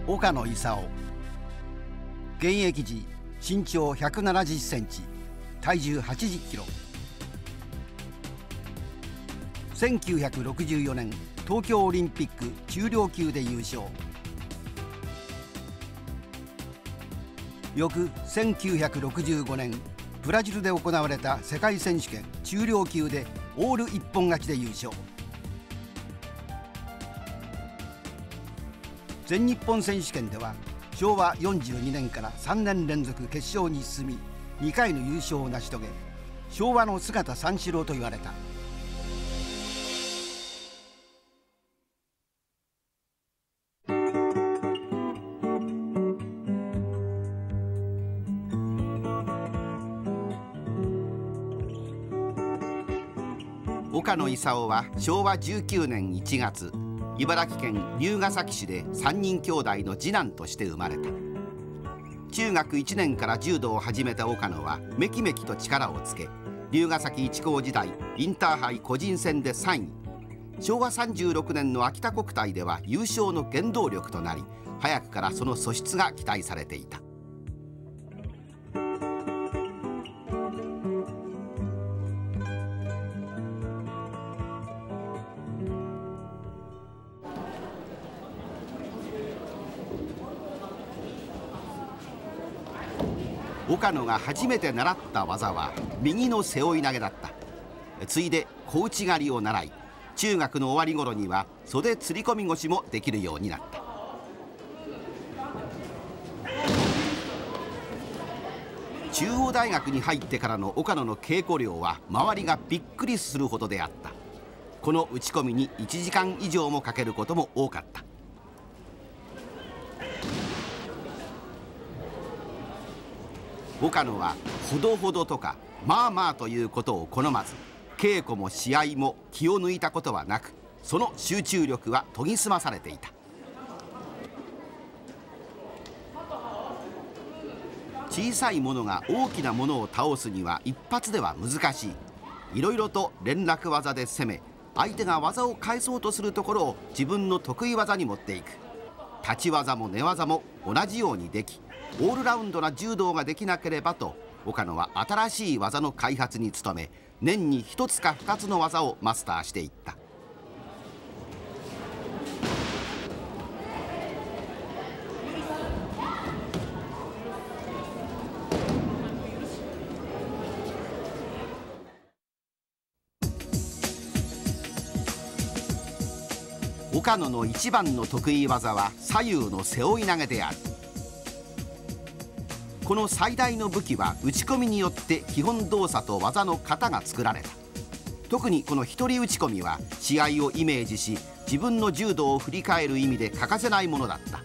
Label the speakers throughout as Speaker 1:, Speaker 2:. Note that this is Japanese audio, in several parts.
Speaker 1: 岡野勲。現役時身長170センチ、体重80キロ。1964年東京オリンピック中量級で優勝。翌1965年ブラジルで行われた世界選手権中量級でオール一本勝ちで優勝。全日本選手権では昭和42年から3年連続決勝に進み2回の優勝を成し遂げ、昭和の姿三四郎と言われた。岡野勲は昭和19年1月、茨城県龍ケ崎市で3人兄弟の次男として生まれた。中学1年から柔道を始めた岡野はめきめきと力をつけ、龍ケ崎一高時代インターハイ個人戦で3位、昭和36年の秋田国体では優勝の原動力となり、早くからその素質が期待されていた。岡野が初めて習った技は右の背負い投げだった。次いで小内刈りを習い、中学の終わり頃には袖釣り込み腰もできるようになった。中央大学に入ってからの岡野の稽古量は周りがびっくりするほどであった。この打ち込みに1時間以上もかけることも多かった。岡野はほどほどとかまあまあということを好まず、稽古も試合も気を抜いたことはなく、その集中力は研ぎ澄まされていた。小さいものが大きなものを倒すには一発では難しい。いろいろと連絡技で攻め、相手が技を返そうとするところを自分の得意技に持っていく。立ち技も寝技も同じようにでき、オールラウンドな柔道ができなければと、岡野は新しい技の開発に努め、年に1つか2つの技をマスターしていった。岡野の一番の得意技は左右の背負い投げである。この最大の武器は打ち込みによって基本動作と技の型が作られた。特にこの一人打ち込みは試合をイメージし、自分の柔道を振り返る意味で欠かせないものだった。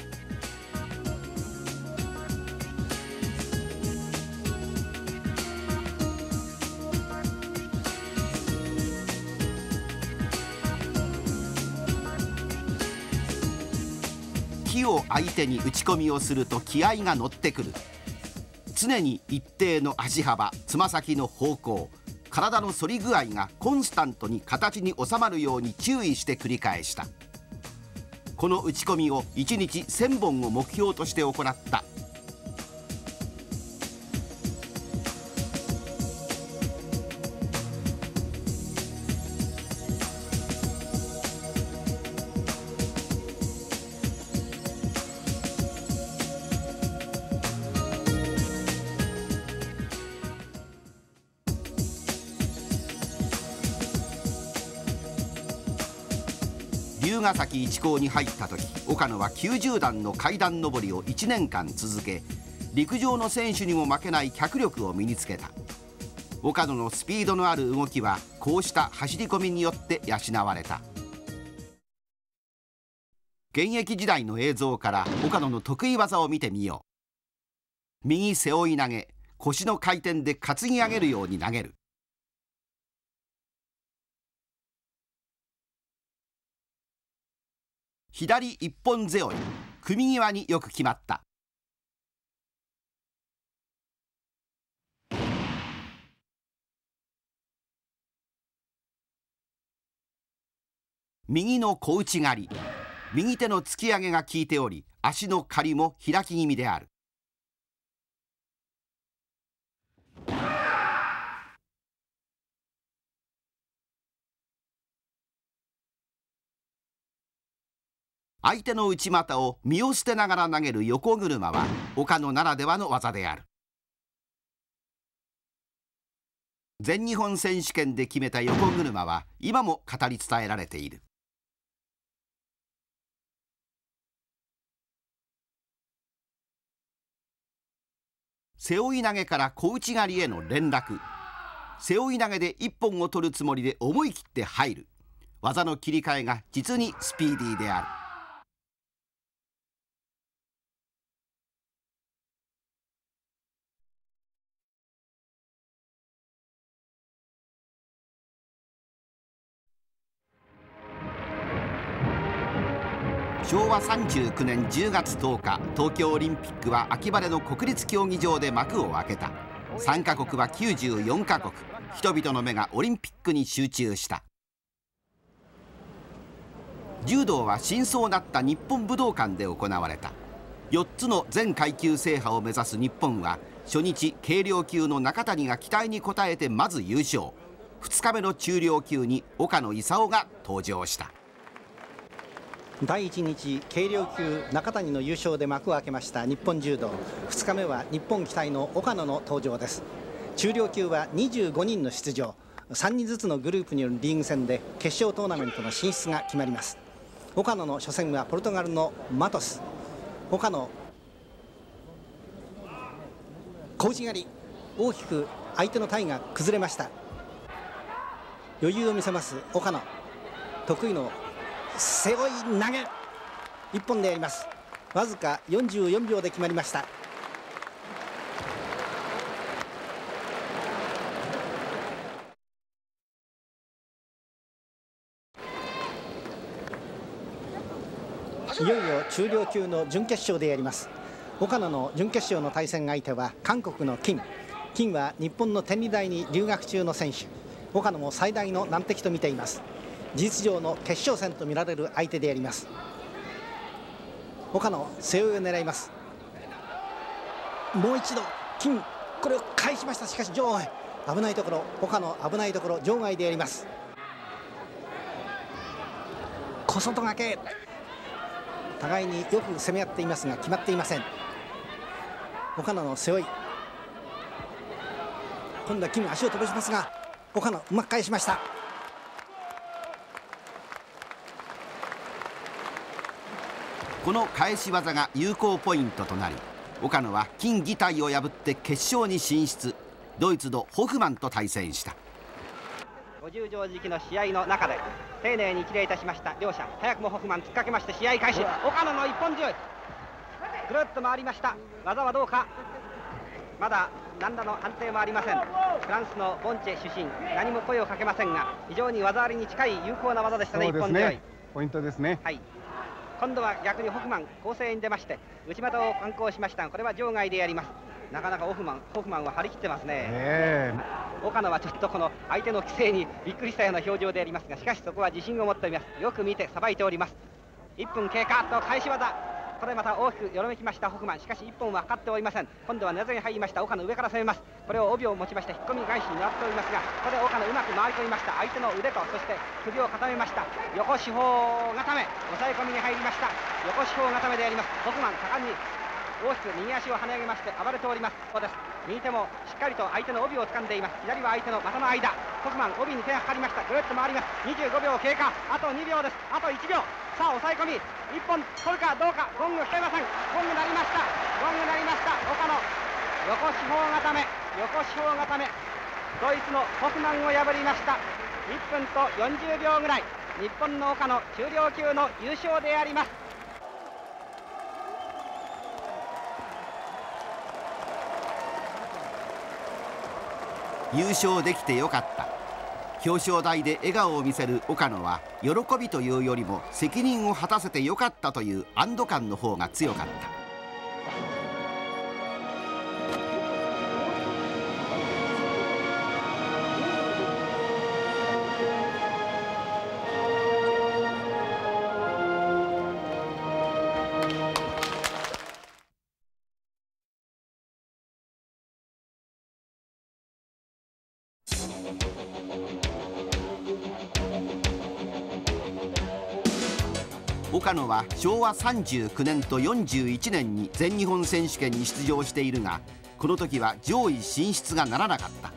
Speaker 1: 木を相手に打ち込みをすると気合が乗ってくる。常に一定の足幅、つま先の方向、体の反り具合がコンスタントに形に収まるように注意して繰り返した。この打ち込みを1日1000本を目標として行った。龍ケ崎一高に入った時、岡野は90段の階段上りを1年間続け、陸上の選手にも負けない脚力を身につけた。岡野のスピードのある動きはこうした走り込みによって養われた。現役時代の映像から岡野の得意技を見てみよう。右背負い投げ、腰の回転で担ぎ上げるように投げる。左一本背負い、組み際によく決まった。右の小内刈り、右手の突き上げが効いており、足の刈りも開き気味である。相手の内股を身を捨てながら投げる横車は岡野ならではの技である。全日本選手権で決めた横車は今も語り伝えられている。背負い投げから小内刈りへの連絡。背負い投げで一本を取るつもりで思い切って入る。技の切り替えが実にスピーディーである。昭和39年10月10日、東京オリンピックは秋晴れの国立競技場で幕を開けた。参加国は94カ国。人々の目がオリンピックに集中した。柔道は新装だった日本武道館で行われた。4つの全階級制覇を目指す日本は初日軽量級の中谷が期待に応えてまず優勝。2日目の中量級に岡野勲が登場した。
Speaker 2: 第1日軽量級中谷の優勝で幕を開けました日本柔道。2日目は日本期待の岡野の登場です。中量級は25人の出場。3人ずつのグループによるリーグ戦で決勝トーナメントの進出が決まります。岡野の初戦はポルトガルのマトス。岡野小内刈り、大きく相手の体が崩れました。余裕を見せます岡野。得意の背負い投げ一本でやります。わずか44秒で決まりました。いよいよ中量級の準決勝でやります。岡野の準決勝の対戦相手は韓国の金。金は日本の天理大に留学中の選手。岡野も最大の難敵と見ています。事実上の決勝戦と見られる相手であります。岡野背負いを狙います。もう一度金、これを返しました。しかし場外、危ないところ、岡野危ないところ、場外でやります。小外掛け、互いによく攻め合っていますが決まっていません。岡野の背負い、今度は金足を飛ばしますが岡野うまく返しました。
Speaker 1: この返し技が有効ポイントとなり、岡野は金擬態を破って決勝に進出。ドイツのホフマンと対戦した。
Speaker 3: 50畳敷きの試合の中で丁寧に一礼いたしました両者。早くもホフマン突っかけまして試合開始。岡野の一本強い、ぐるっと回りました。技はどうか。まだ何らの判定もありません。フランスのボンチェ出身、何も声をかけませんが非常に技ありに近い有効な技でしたね。一本強い
Speaker 4: ポイントですね。
Speaker 3: はい、今度は逆にホフマン攻勢に出まして内股を敢行しましたが、これは場外でやります。なかなかホフマンは張り切ってますね。岡野はちょっとこの相手の規制にびっくりしたような表情でありますが、しかしそこは自信を持っております。よく見てさばいております。1分経過と返し技、これまた大きくよろめきましたホフマン。しかし1本はかかっておりません。今度は寝技に入りました岡野、上から攻めます。これを帯を持ちまして引っ込み返しになっておりますが、ここで岡野うまく回り込みました。相手の腕とそして首を固めました。横四方固め、抑え込みに入りました。横四方固めであります。ホフマン果敢に大きく右足を跳ね上げまして暴れております。そうです、右手もしっかりと相手の帯を掴んでいます。左は相手の股の間。ホフマン帯に手がかかりました。ぐるっと回ります。25秒経過、あと2秒です。あと1秒。さあ抑え込み1本取るかどうか。ゴング聞こえません。ゴング鳴りました。ゴング鳴りました。岡野横四方固め、横四方固め、ドイツのホフマンを破りました。1分と40秒ぐらい、日本の岡野中量級の優勝であります。
Speaker 1: 優勝できてよかった。表彰台で笑顔を見せる岡野は喜びというよりも責任を果たせてよかったという安堵感の方が強かった。岡野は昭和39年と41年に全日本選手権に出場しているが、この時は上位進出がならなかった。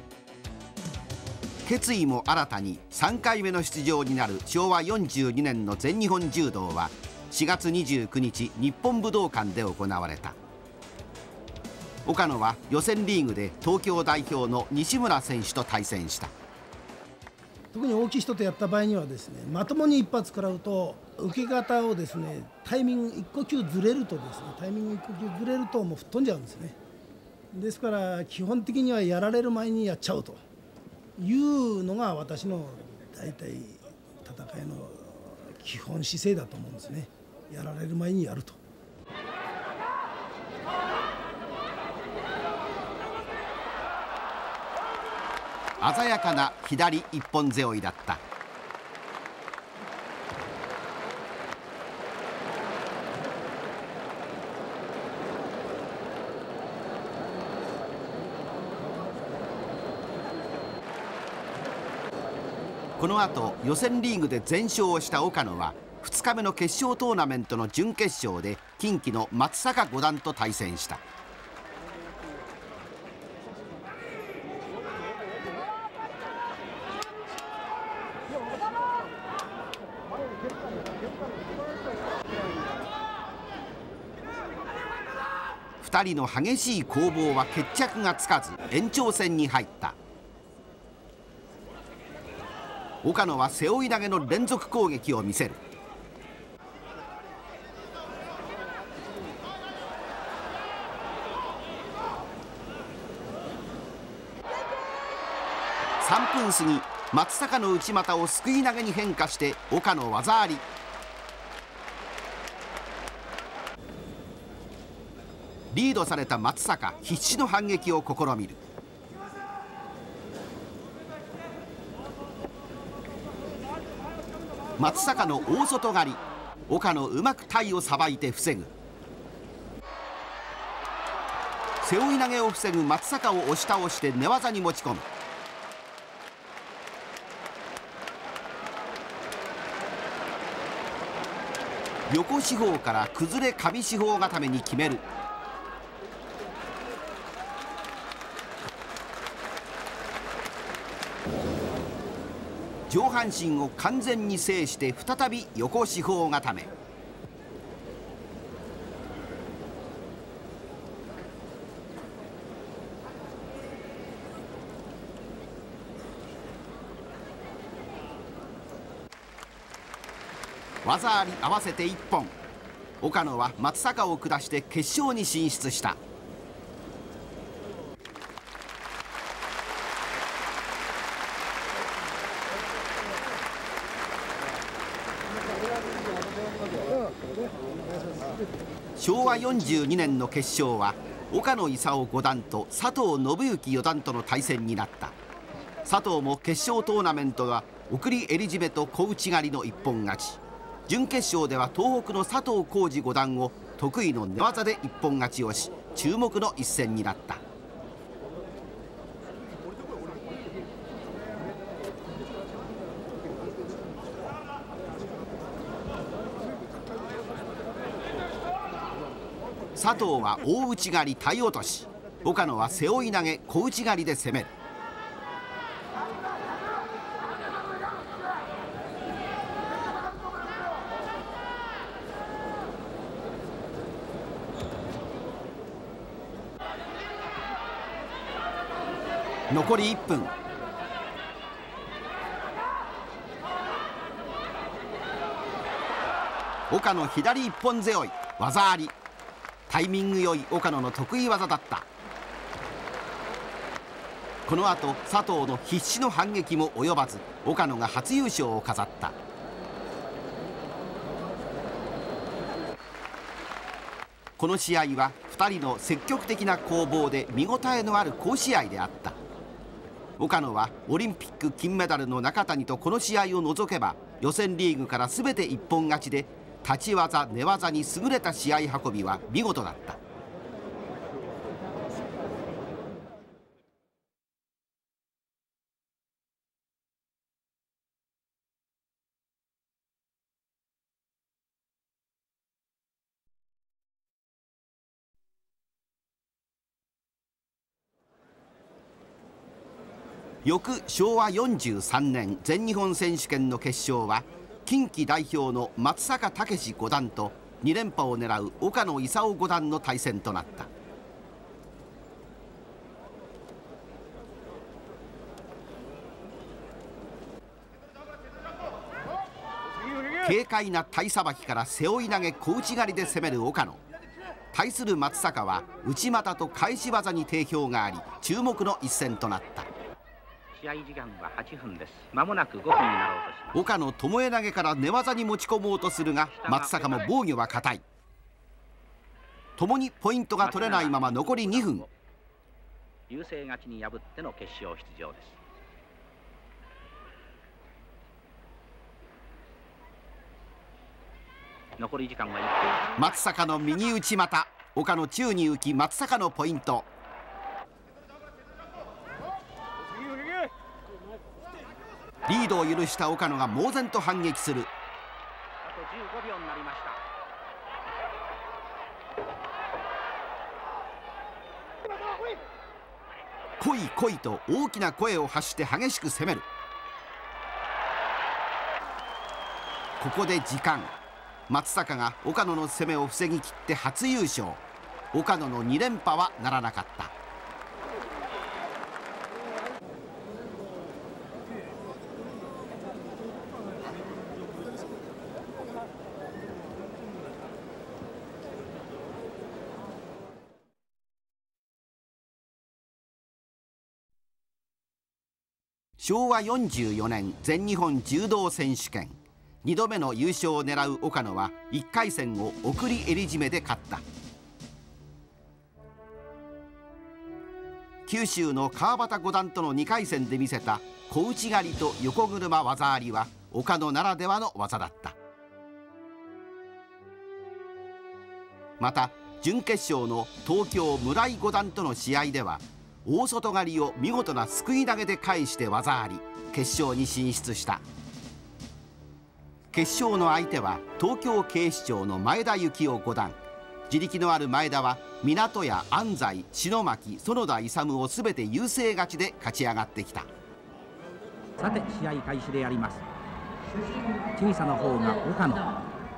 Speaker 1: 決意も新たに3回目の出場になる昭和42年の全日本柔道は4月29日日本武道館で行われた。岡野は予選リーグで東京代表の西村選手と対戦した。
Speaker 4: 特に大きい人とやった場合にはですね、まともに一発食らうと受け方をですね、タイミング1呼吸ずれるとですね、タイミング1呼吸ずれるともう吹っ飛んじゃうんですね。ですから基本的にはやられる前にやっちゃうというのが私の大体戦いの基本姿勢だと思うんですね。やられる前にやると。
Speaker 1: 鮮やかな左一本背負いだった。この後予選リーグで全勝をした岡野は2日目の決勝トーナメントの準決勝で近畿の松坂五段と対戦した。2人の激しい攻防は決着がつかず延長戦に入った。岡野は背負い投げの連続攻撃を見せる。3分過ぎ、松坂の内股をすくい投げに変化して岡野技あり。リードされた松坂、必死の反撃を試みる。松坂の大外刈り、岡野うまく体をさばいて防ぐ。背負い投げを防ぐ松坂を押し倒して寝技に持ち込む。横四方から崩れ上四方固めに決める。上半身を完全に制して再び横四方固め。技あり合わせて1本。岡野は松坂を下して決勝に進出した。昭和42年の決勝は岡野勲五段と佐藤信之四段との対戦になった。佐藤も決勝トーナメントは送り襟締めと小内刈りの一本勝ち。準決勝では東北の佐藤浩二五段を得意の寝技で一本勝ちをし、注目の一戦になった。佐藤は大内刈り体落とし、岡野は背負い投げ小内刈りで攻める。残り1分。岡野左一本背負い技あり。タイミング良い岡野の得意技だった。この後佐藤の必死の反撃も及ばず岡野が初優勝を飾った。この試合は2人の積極的な攻防で見応えのある好試合であった。岡野はオリンピック金メダルの中谷とこの試合を除けば予選リーグから全て一本勝ちで、立ち技寝技に優れた試合運びは見事だった。翌昭和43年全日本選手権の決勝は近畿代表の松坂武五段と2連覇を狙う岡野勲五段の対戦となった。軽快な体さばきから背負い投げ小内刈りで攻める岡野。対する松坂は内股と返し技に定評があり注目の一戦となった。
Speaker 3: 試合時間は8分です。間もなく5分になろうとします。
Speaker 1: 岡野巴投げから寝技に持ち込もうとするが松坂も防御は堅い。共にポイントが取れないまま残り2分。
Speaker 3: 優勢勝ちに破っての決勝出場です。残り時間は1分。
Speaker 1: 松坂の右内股、岡野宙に浮き松坂のポイント。リードを許した岡野が猛然と反撃する。
Speaker 3: あと15秒になりました。
Speaker 1: 来い来いと大きな声を発して激しく攻める。ここで時間。松坂が岡野の攻めを防ぎ切って初優勝。岡野の2連覇はならなかった。昭和44年全日本柔道選手権2度目の優勝を狙う岡野は1回戦を送り襟絞めで勝った。九州の川端五段との2回戦で見せた小内刈りと横車技ありは岡野ならではの技だった。また準決勝の東京村井五段との試合では大外刈りを見事なすくい投げで返して技あり決勝に進出した。決勝の相手は東京警視庁の前田幸男五段。地力のある前田は港谷、安西、篠巻、園田勇を全て優勢勝ちで勝ち上がってきた。
Speaker 5: さて試合開始であります。小さな方が岡野、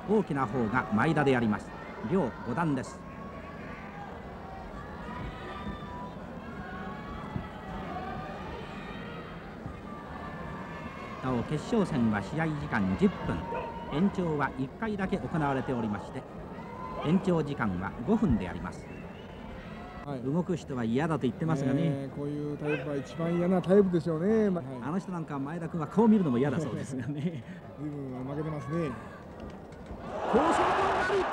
Speaker 5: 大きな方が前田であります。両五段です。なお決勝戦は試合時間10分、延長は1回だけ行われておりまして延長時間は5分であります。はい、動く人は嫌だと言ってますがね、
Speaker 6: こういうタイプは一番嫌なタイプでしょうね。はい、
Speaker 5: あの人なんか前田君は顔を見るのも嫌だそうですがね
Speaker 6: 随分負けてますね。
Speaker 5: 高速なり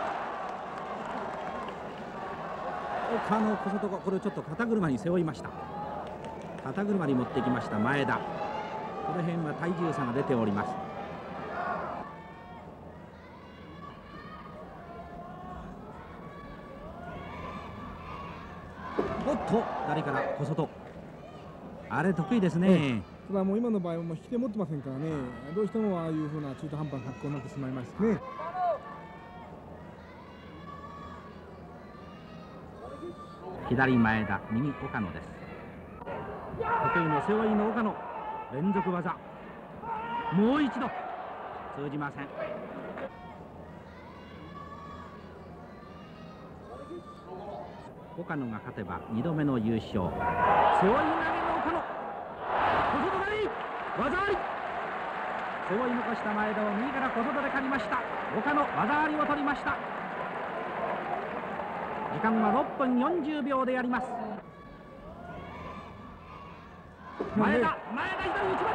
Speaker 5: 岡野小外、これをちょっと肩車に背負いました。肩車に持ってきました前田。この辺は体重差が出ております。おっと誰から小外、あれ得意ですね。
Speaker 6: ただもう今の場合はもう引き手持ってませんからね、どうしてもああいうふうな中途半端な格好になってしまいましたね。
Speaker 5: 左前田、右岡野です。得意の背負いの岡野、連続技、もう一度通じません。岡野が勝てば2度目の優勝。背負い投げの岡野、小外刈り、技あり。背負い残した前田を右から小外で刈りました。岡野、技ありを取りました。時間は6分40秒であります。前田左内股、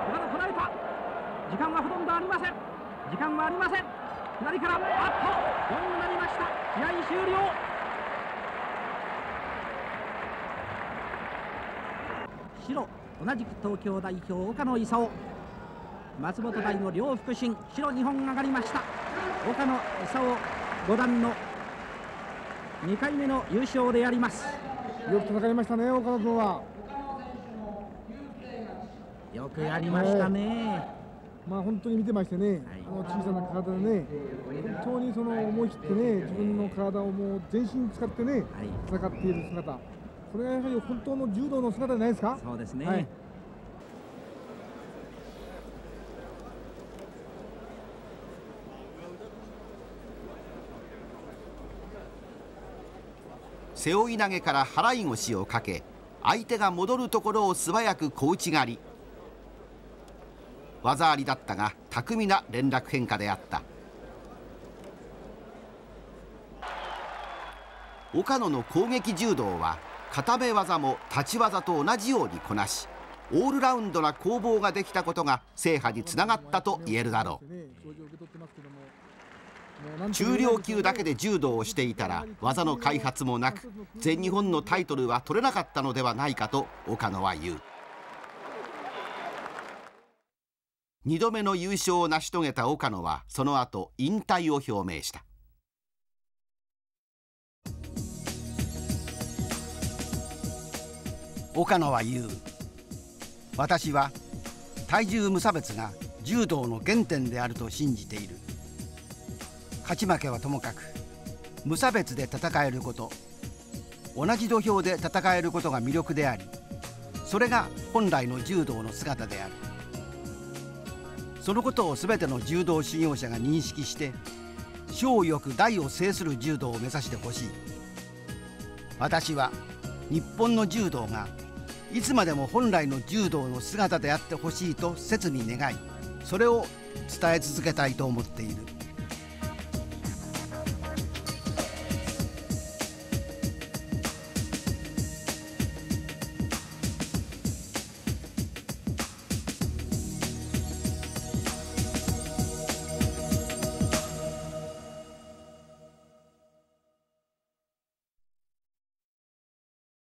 Speaker 5: 岡野こらえた。時間はほとんどありません。時間はありません。左から4になりました。試合終了。白、同じく東京代表岡野勲、松本大の両副審、白2本上がりました。岡野勲五段の2回目の優勝であります。
Speaker 6: よく戦いましたね、岡野君は。
Speaker 5: よくやりましたね。
Speaker 6: まあ本当に見てましてね、小さな体でね、本当にその思い切ってね、自分の体をもう全身使ってね、戦っている姿、これがやはり本当の柔道の姿じゃないですか。
Speaker 5: そうですね。
Speaker 1: 背負い投げから払い腰をかけ、相手が戻るところを素早く小内刈り。技ありだったが巧みな連絡変化であった。岡野の攻撃柔道は固め技も立ち技と同じようにこなし、オールラウンドな攻防ができたことが制覇につながったと言えるだろう。中量級だけで柔道をしていたら技の開発もなく、全日本のタイトルは取れなかったのではないかと岡野は言う。2度目の優勝を成し遂げた岡野はその後引退を表明した。岡野は言う。私は体重無差別が柔道の原点であると信じている。勝ち負けはともかく無差別で戦えること、同じ土俵で戦えることが魅力であり、それが本来の柔道の姿である。そのことを全ての柔道修行者が認識して、小よく大を制する柔道を目指してほしい。私は日本の柔道がいつまでも本来の柔道の姿であってほしいと切に願い、それを伝え続けたいと思っている。